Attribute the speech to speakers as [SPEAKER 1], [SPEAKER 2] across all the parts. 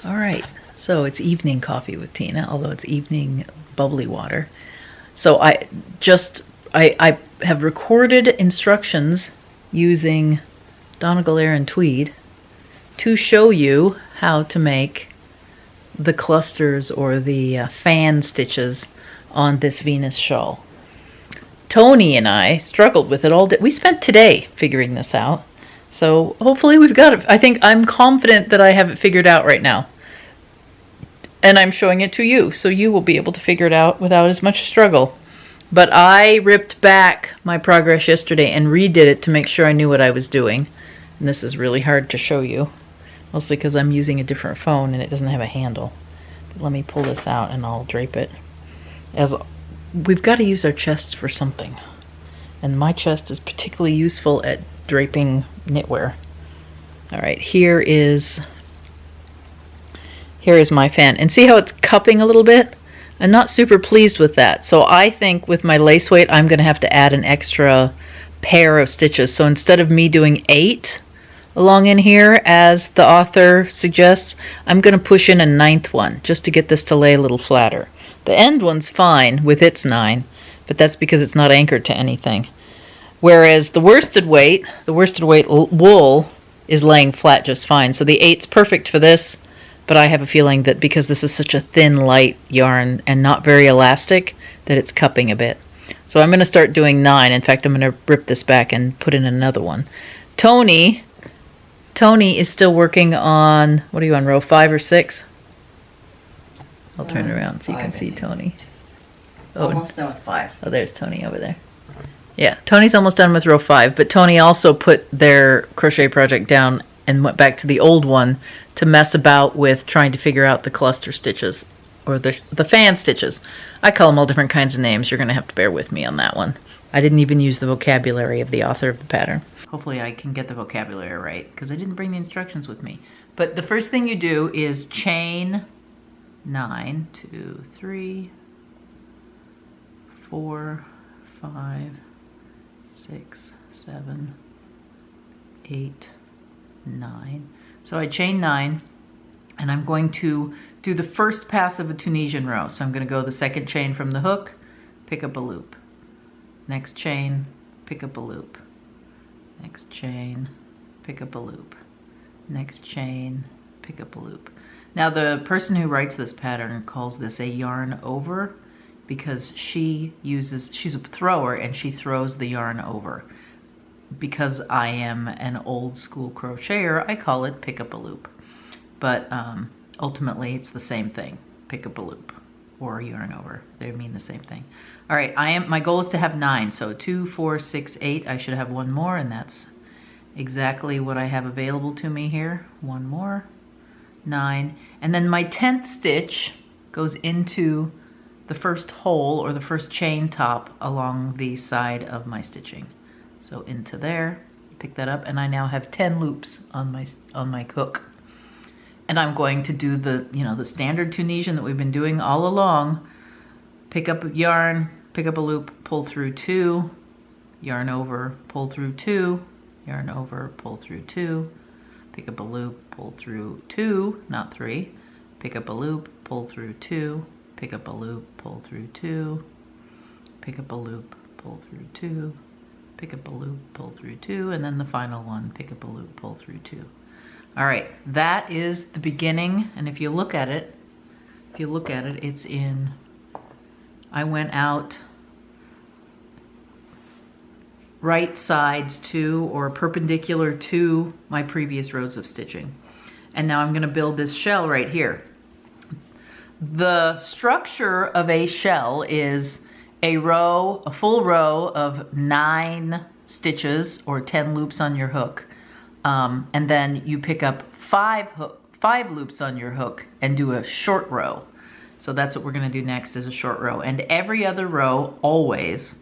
[SPEAKER 1] All right, so it's evening coffee with Tina, although it's evening bubbly water. So I have recorded instructions using Donegal and Tweed to show you how to make the clusters or the fan stitches on this Venus shawl. Toni and I struggled with it all day. We spent today figuring this out. So hopefully we've got it. I'm confident that I have it figured out right now. And I'm showing it to you, so you will be able to figure it out without as much struggle. But I ripped back my progress yesterday and redid it to make sure I knew what I was doing. And this is really hard to show you, mostly because I'm using a different phone and it doesn't have a handle. But let me pull this out and I'll drape it. As we've got to use our chests for something. And my chest is particularly useful at draping knitwear. All right, here is my fan. And see how it's cupping a little bit? I'm not super pleased with that. So I think with my lace weight, I'm going to have to add an extra pair of stitches. So instead of me doing 8 along in here, as the author suggests, I'm going to push in a 9th one just to get this to lay a little flatter. The end one's fine with its 9, but that's because it's not anchored to anything. Whereas the worsted weight wool is laying flat just fine. So the 8's perfect for this, but I have a feeling that because this is such a thin, light yarn and not very elastic, that it's cupping a bit. So I'm going to start doing 9. In fact, I'm going to rip this back and put in another one. Toni is still working on, what are you on, row 5 or 6? I'll turn it around so you can see Toni.
[SPEAKER 2] Almost done with 5.
[SPEAKER 1] Oh, there's Toni over there. Yeah, Toni's almost done with row 5, but Toni also put their crochet project down and went back to the old one to mess about with trying to figure out the cluster stitches, or the fan stitches. I call them all different kinds of names. You're going to have to bear with me on that one. I didn't even use the vocabulary of the author of the pattern. Hopefully I can get the vocabulary right, because I didn't bring the instructions with me. But the first thing you do is chain 9, 2, 3, 4, 5, 6, 7, 8, 9. So I chain 9, and I'm going to do the first pass of a Tunisian row. So I'm going to go the second chain from the hook, pick up a loop. Next chain, pick up a loop. Next chain, pick up a loop. Next chain, pick up a loop. Now the person who writes this pattern calls this a yarn over, because she's a thrower and she throws the yarn over. Because I am an old school crocheter, I call it pick up a loop. But ultimately it's the same thing, pick up a loop or yarn over. They mean the same thing. All right, my goal is to have 9. So 2, 4, 6, 8, I should have 1 more, and that's exactly what I have available to me here. 1 more, 9. And then my 10th stitch goes into the first hole or the first chain top along the side of my stitching. So into there, pick that up, and I now have 10 loops on my hook. And I'm going to do the standard Tunisian that we've been doing all along. Pick up a yarn, pick up a loop, pull through 2, yarn over, pull through 2, yarn over, pull through 2, pick up a loop, pull through 2, not 3, pick up a loop, pull through 2, pick up a loop, pull through 2, pick up a loop, pull through 2, pick up a loop, pull through 2, and then the final one, pick up a loop, pull through 2. All right, that is the beginning, and if you look at it, it's in, I went out right sides to, or perpendicular to, my previous rows of stitching. And now I'm going to build this shell right here. The structure of a shell is a full row of 9 stitches or 10 loops on your hook. And then you pick up 5 loops on your hook and do a short row. So that's what we're going to do next, is a short row. And every other row always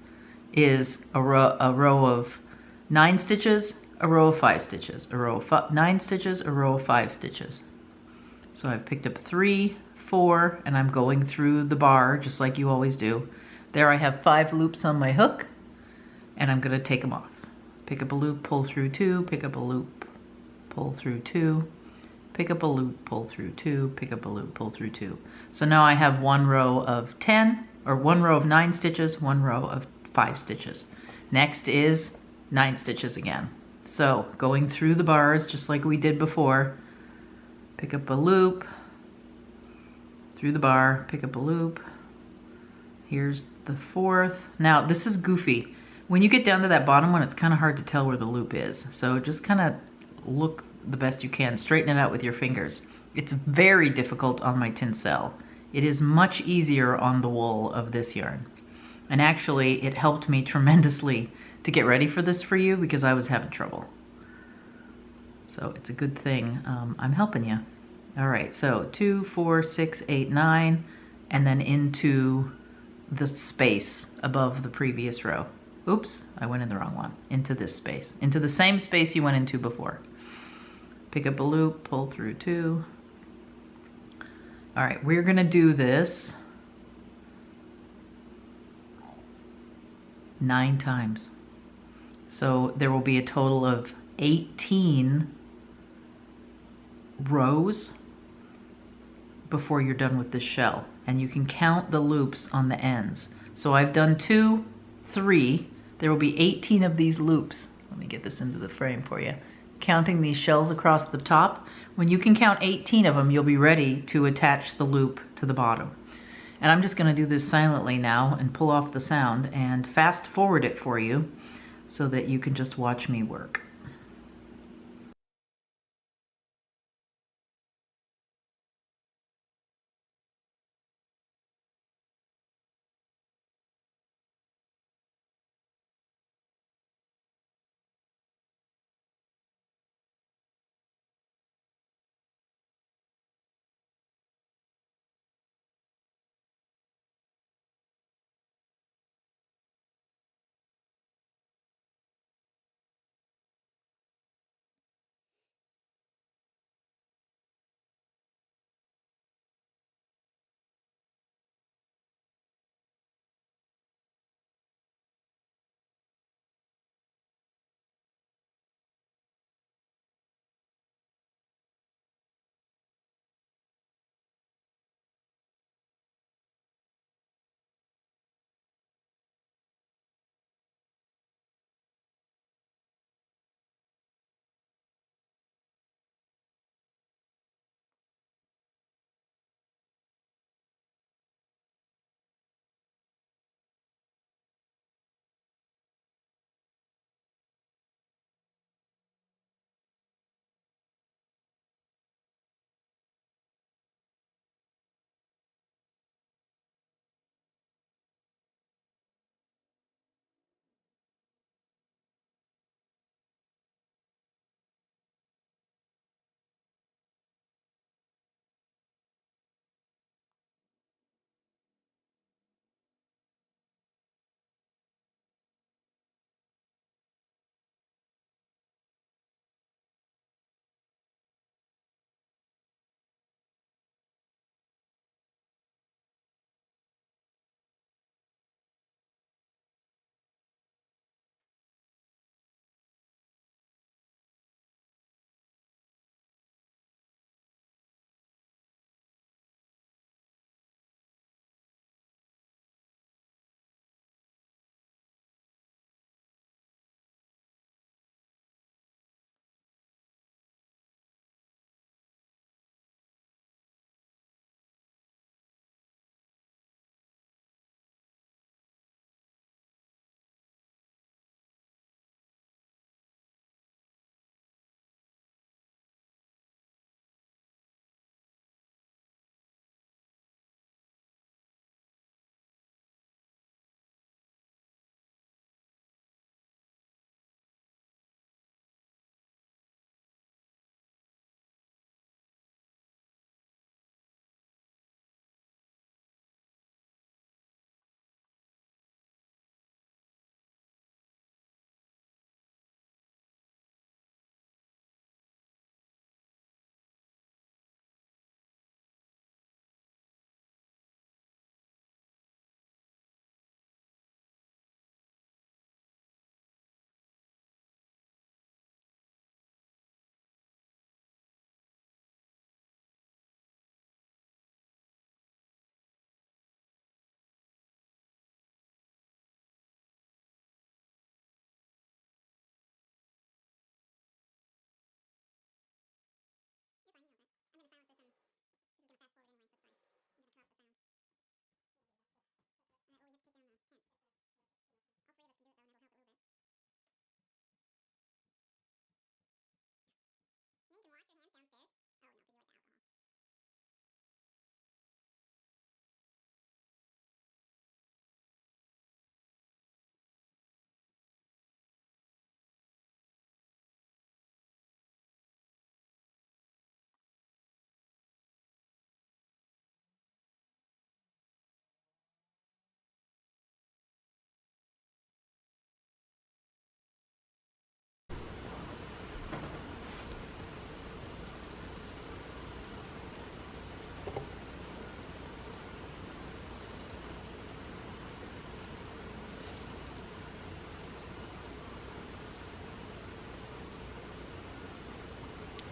[SPEAKER 1] is a row of 9 stitches, a row of 5 stitches, a row of 9 stitches, a row of 5 stitches. So I've picked up 3, 4, and I'm going through the bar just like you always do. There I have 5 loops on my hook, and I'm going to take them off. Pick up a loop, pull through 2, pick up a loop, pull through 2, pick up a loop, pull through 2, pick up a loop, pull through 2. So now I have one row of 10, or one row of 9 stitches, one row of 5 stitches. Next is 9 stitches again. So going through the bars just like we did before, pick up a loop, through the bar, pick up a loop. Here's the 4th. Now this is goofy. When you get down to that bottom one, it's kind of hard to tell where the loop is. So just kind of look the best you can, straighten it out with your fingers. It's very difficult on my tinsel. It is much easier on the wool of this yarn. And actually it helped me tremendously to get ready for this for you because I was having trouble. So it's a good thing I'm helping you. All right, so 2, 4, 6, 8, 9, and then into the space above the previous row. Oops, I went in the wrong one. Into this space, into the same space you went into before. Pick up a loop, pull through 2. All right, we're gonna do this 9 times. So there will be a total of 18 rows before you're done with this shell. And you can count the loops on the ends. So I've done 2, 3. There will be 18 of these loops. Let me get this into the frame for you. Counting these shells across the top. When you can count 18 of them, you'll be ready to attach the loop to the bottom. And I'm just gonna do this silently now and pull off the sound and fast forward it for you so that you can just watch me work.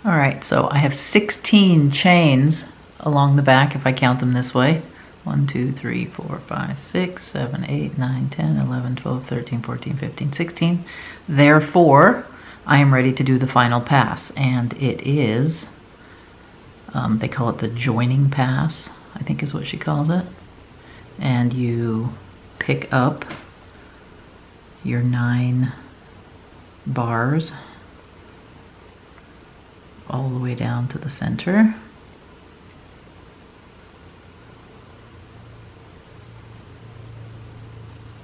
[SPEAKER 1] All right, so I have 16 chains along the back if I count them this way. 1, 2, 3, 4, 5, 6, 7, 8, 9, 10, 11, 12, 13, 14, 15, 16. Therefore, I am ready to do the final pass, and it is, they call it the joining pass, I think is what she calls it. And you pick up your 9 bars all the way down to the center.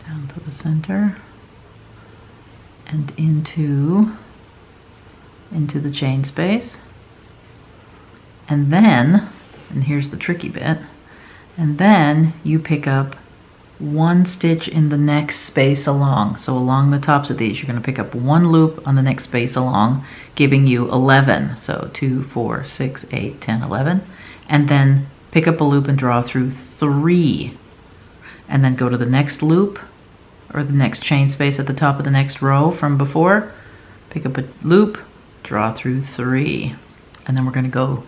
[SPEAKER 1] Down to the center and into the chain space. And then, and here's the tricky bit, and then you pick up 1 stitch in the next space along. So along the tops of these, you're going to pick up 1 loop on the next space along, giving you 11. So 2, 4, 6, 8, 10, 11. And then pick up a loop and draw through 3. And then go to the next loop, or the next chain space at the top of the next row from before. Pick up a loop, draw through 3. And then we're going to go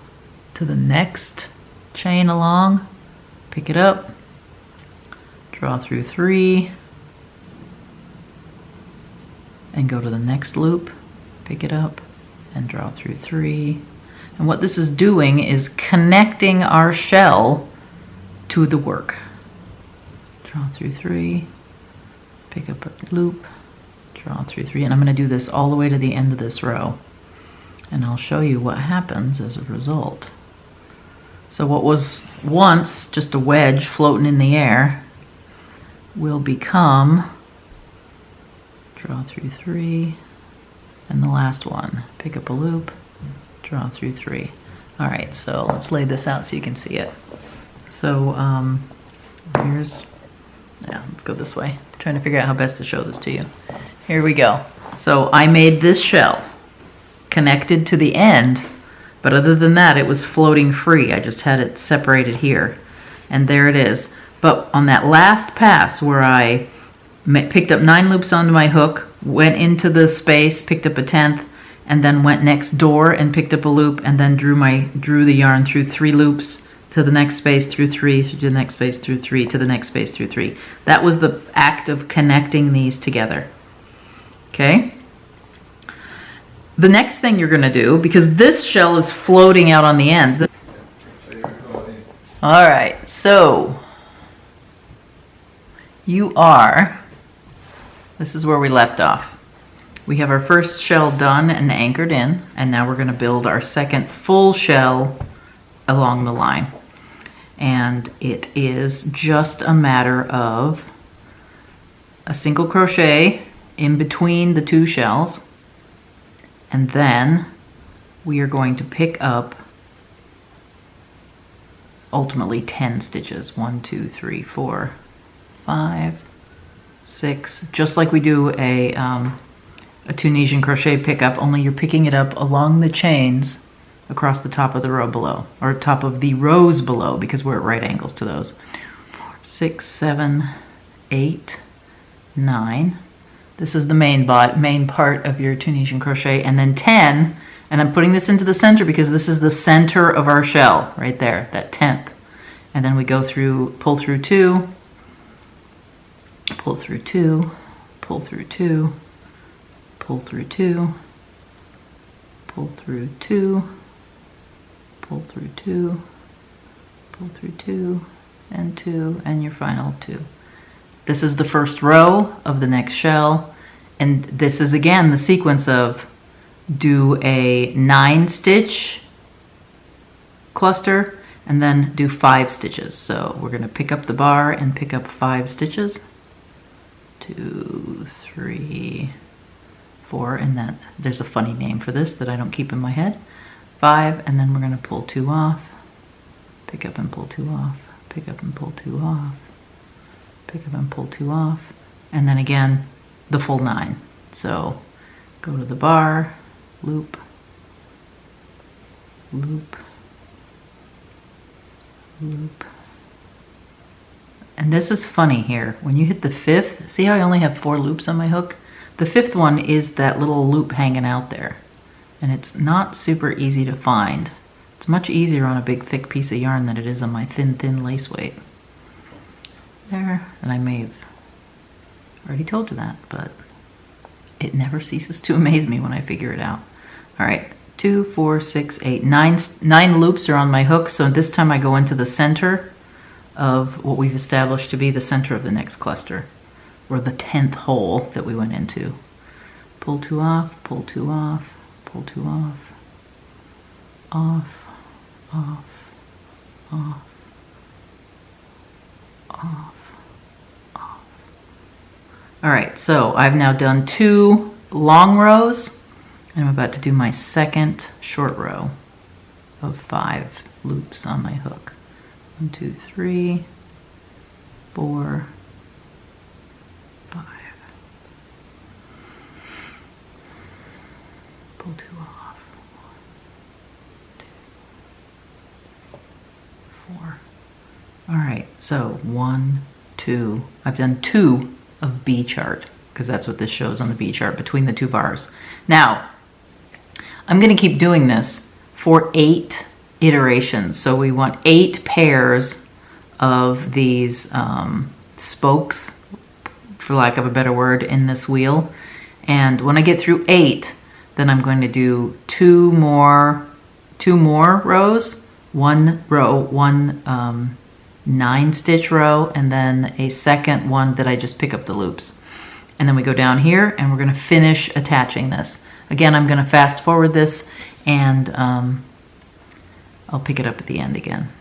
[SPEAKER 1] to the next chain along, pick it up, draw through 3, and go to the next loop, pick it up, and draw through 3. And what this is doing is connecting our shell to the work. Draw through 3, pick up a loop, draw through 3, and I'm going to do this all the way to the end of this row. And I'll show you what happens as a result. So what was once just a wedge floating in the air will become, draw through 3, and the last one, pick up a loop, draw through 3. All right, so let's lay this out so you can see it. So let's go this way. I'm trying to figure out how best to show this to you. Here we go. So I made this shell connected to the end, but other than that, it was floating free. I just had it separated here, and there it is. But on that last pass where I picked up 9 loops onto my hook, went into the space, picked up a 10th, and then went next door and picked up a loop, and then drew the yarn through 3 loops to the next space, through 3, to the next space, through 3, to the next space, through 3. That was the act of connecting these together. Okay? The next thing you're going to do, because this shell is floating out on the end. All right, so this is where we left off. We have our first shell done and anchored in, and now we're going to build our second full shell along the line. And it is just a matter of a single crochet in between the 2 shells, and then we are going to pick up ultimately 10 stitches. 1, 2, 3, 4, 5, 6, just like we do a Tunisian crochet pickup, only you're picking it up along the chains across the top of the row below, or top of the rows below, because we're at right angles to those. 4, 6, 7, 8, 9. This is the main part of your Tunisian crochet, and then 10, and I'm putting this into the center because this is the center of our shell right there, that 10th. And then we go through, pull through 2, pull through 2, pull through 2, pull through 2, pull through 2, pull through 2, pull through 2, and 2, and your final 2. This is the first row of the next shell, and this is again the sequence of do a 9 stitch cluster and then do 5 stitches. So we're going to pick up the bar and pick up 5 stitches. 2, 3, 4, and then there's a funny name for this that I don't keep in my head. 5, and then we're going to pull 2 off, pick up and pull 2 off, pick up and pull 2 off, pick up and pull 2 off, and then again the full 9. So go to the bar, loop, loop, loop. And this is funny here. When you hit the 5th, see how I only have 4 loops on my hook? The 5th one is that little loop hanging out there. and it's not super easy to find. It's much easier on a big thick piece of yarn than it is on my thin lace weight. There, and I may have already told you that, but it never ceases to amaze me when I figure it out. All right, 2, 4, 6, 8, 9 loops are on my hook, so this time I go into the center of what we've established to be the center of the next cluster, or the 10th hole that we went into. Pull 2 off, pull 2 off, pull 2 off, off, off, off, off, off. All right, so I've now done 2 long rows, and I'm about to do my second short row of 5 loops on my hook. 1, 2, 3, 4, 5. Pull 2 off. 1, 2, 4. All right, so 1, 2. I've done 2 of B chart because that's what this shows on the B chart between the 2 bars. Now, I'm going to keep doing this for 8 iterations. So we want 8 pairs of these spokes, for lack of a better word, in this wheel. And when I get through 8, then I'm going to do 2 more rows, 1 row, 1 9-stitch row, and then a second one that I just pick up the loops. And then we go down here and we're going to finish attaching this. Again, I'm going to fast forward this, and I'll pick it up at the end again.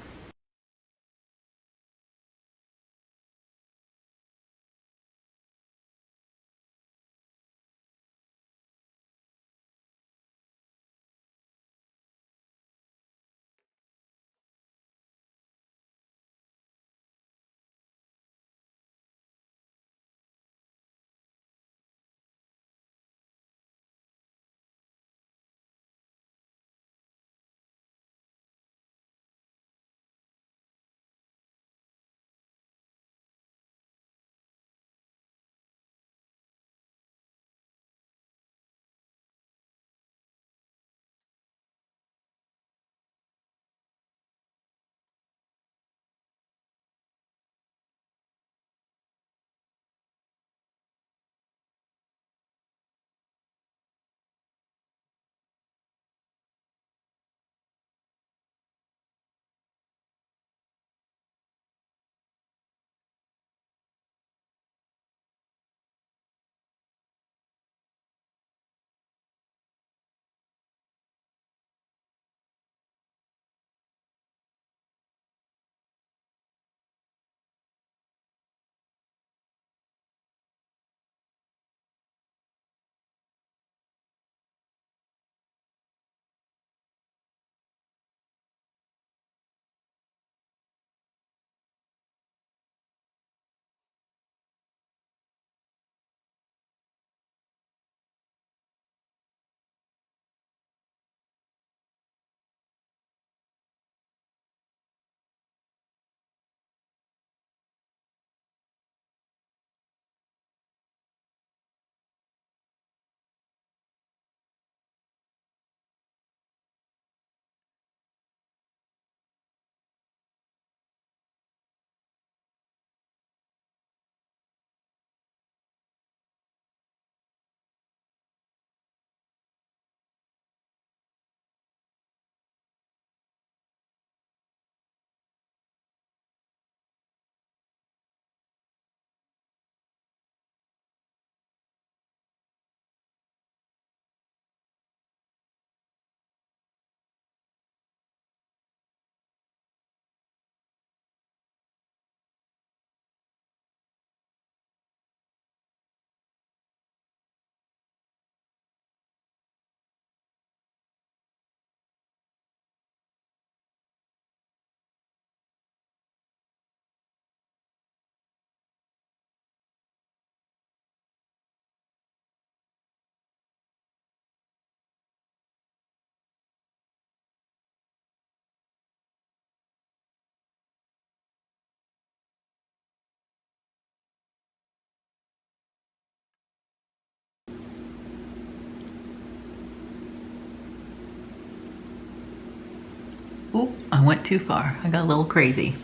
[SPEAKER 1] Oop, I went too far. I got a little crazy.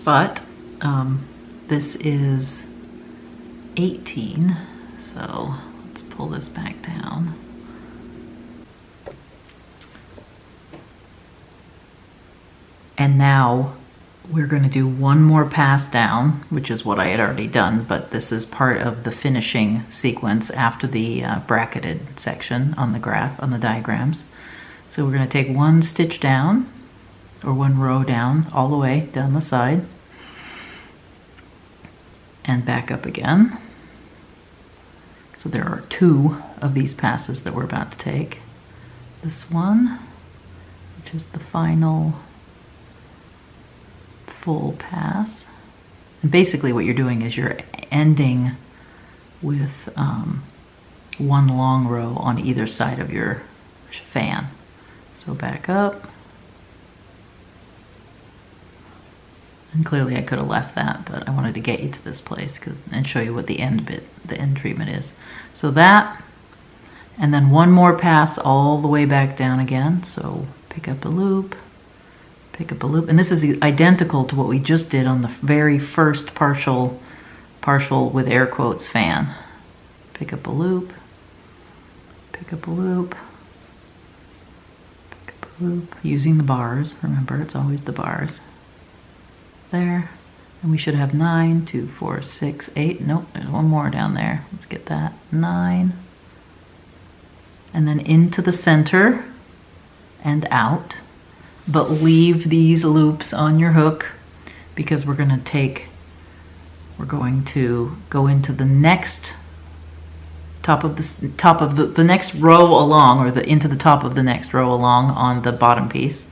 [SPEAKER 1] But this is 18, so let's pull this back down. And now we're going to do one more pass down, which is what I had already done, but this is part of the finishing sequence after the bracketed section on the graph, on the diagrams. So we're going to take one stitch down, or one row down, all the way down the side, and back up again. So there are 2 of these passes that we're about to take. This one, which is the final full pass. And basically what you're doing is you're ending with one long row on either side of your fan. So back up. And clearly I could have left that, but I wanted to get you to this place and show you what the end bit, the end treatment is. So that, and then one more pass all the way back down again. So pick up a loop, pick up a loop, and this is identical to what we just did on the very first partial with air quotes fan. Pick up a loop, pick up a loop, pick up a loop, using the bars. Remember, it's always the bars. There, and we should have 9, 2, 4, 6, 8. Nope, there's one more down there. Let's get that. 9, and then into the center and out. But leave these loops on your hook because we're going to go into the next top of the next row along, or into the top of the next row along on the bottom piece.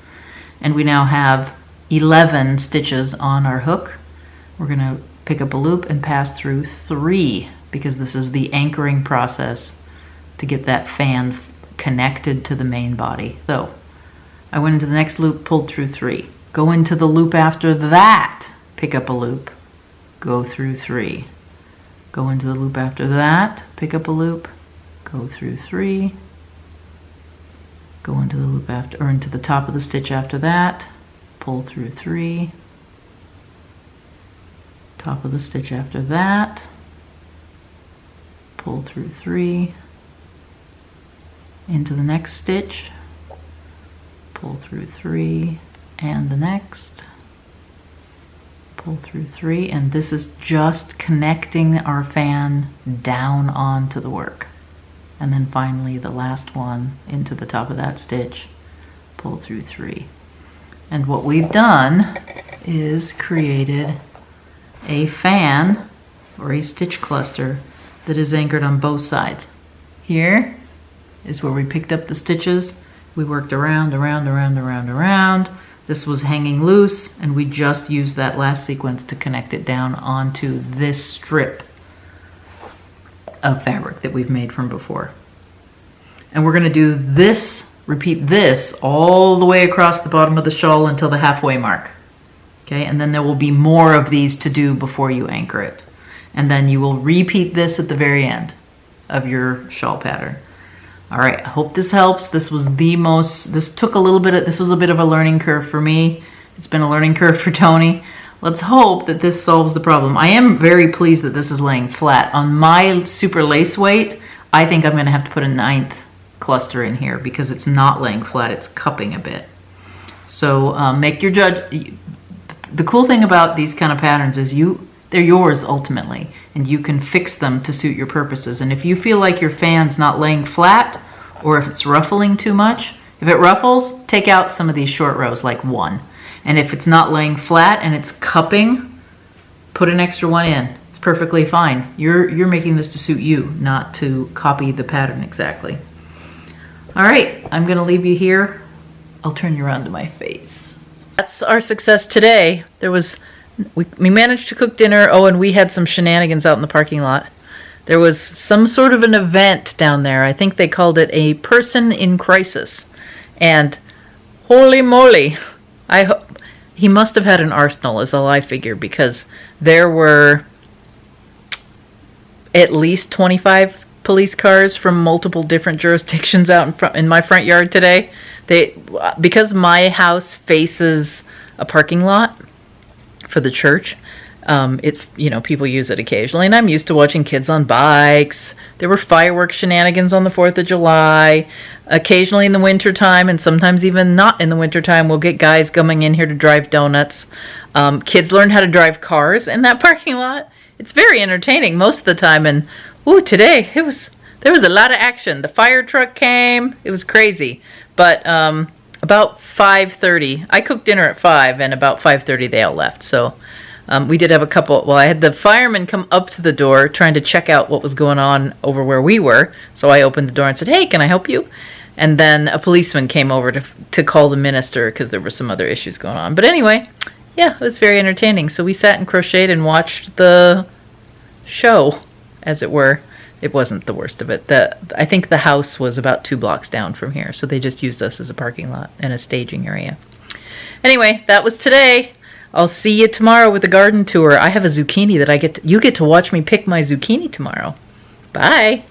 [SPEAKER 1] And we now have 11 stitches on our hook. We're going to pick up a loop and pass through 3 because this is the anchoring process to get that fan connected to the main body. So I went into the next loop, pulled through 3. Go into the loop after that, pick up a loop, go through 3. Go into the loop after that, pick up a loop, go through 3. Go into the loop after, or into the top of the stitch after that, pull through 3. Top of the stitch after that, pull through 3. Into the next stitch, pull through 3, and the next, pull through 3, and this is just connecting our fan down onto the work. And then finally the last one into the top of that stitch, pull through 3. And what we've done is created a fan or a stitch cluster that is anchored on both sides. Here is where we picked up the stitches. We worked around. This was hanging loose, and we just used that last sequence to connect it down onto this strip of fabric that we've made from before. And we're going to do this, repeat this all the way across the bottom of the shawl until the halfway mark. Okay, and then there will be more of these to do before you anchor it. And then you will repeat this at the very end of your shawl pattern. All right, I hope this helps. This was this was a bit of a learning curve for me. It's been a learning curve for Toni. Let's hope that this solves the problem. I am very pleased that this is laying flat. On my super lace weight, I think I'm gonna have to put a 9th cluster in here because it's not laying flat, it's cupping a bit. So make your judge. The cool thing about these kind of patterns is they're yours ultimately, and you can fix them to suit your purposes. And if you feel like your fan's not laying flat, or if it's ruffling too much, if it ruffles, take out some of these short rows, like 1. And if it's not laying flat and it's cupping, put an extra 1 in. It's perfectly fine. You're making this to suit you, not to copy the pattern exactly. All right, I'm gonna leave you here. I'll turn you around to my face. That's our success today. We managed to cook dinner. Oh, and we had some shenanigans out in the parking lot. There was some sort of an event down there. I think they called it a person in crisis. And holy moly, he must have had an arsenal, is all I figure, because there were at least 25 police cars from multiple different jurisdictions out in my front yard today. Because my house faces a parking lot for the church. People use it occasionally, and I'm used to watching kids on bikes. There were fireworks shenanigans on the 4th of July. Occasionally in the wintertime, and sometimes even not in the wintertime, we'll get guys coming in here to drive donuts. Kids learn how to drive cars in that parking lot. It's very entertaining most of the time, and today there was a lot of action. The fire truck came. It was crazy. But about 5:30, I cooked dinner at 5, and about 5:30 they all left. So we did have a couple. Well, I had the fireman come up to the door trying to check out what was going on over where we were. So I opened the door and said, "Hey, can I help you?" And then a policeman came over to call the minister because there were some other issues going on. But anyway, yeah, it was very entertaining. So we sat and crocheted and watched the show, as it were. It wasn't the worst of it. I think the house was about 2 blocks down from here, so they just used us as a parking lot and a staging area. Anyway, that was today. I'll see you tomorrow with the garden tour. I have a zucchini that you get to watch me pick my zucchini tomorrow. Bye.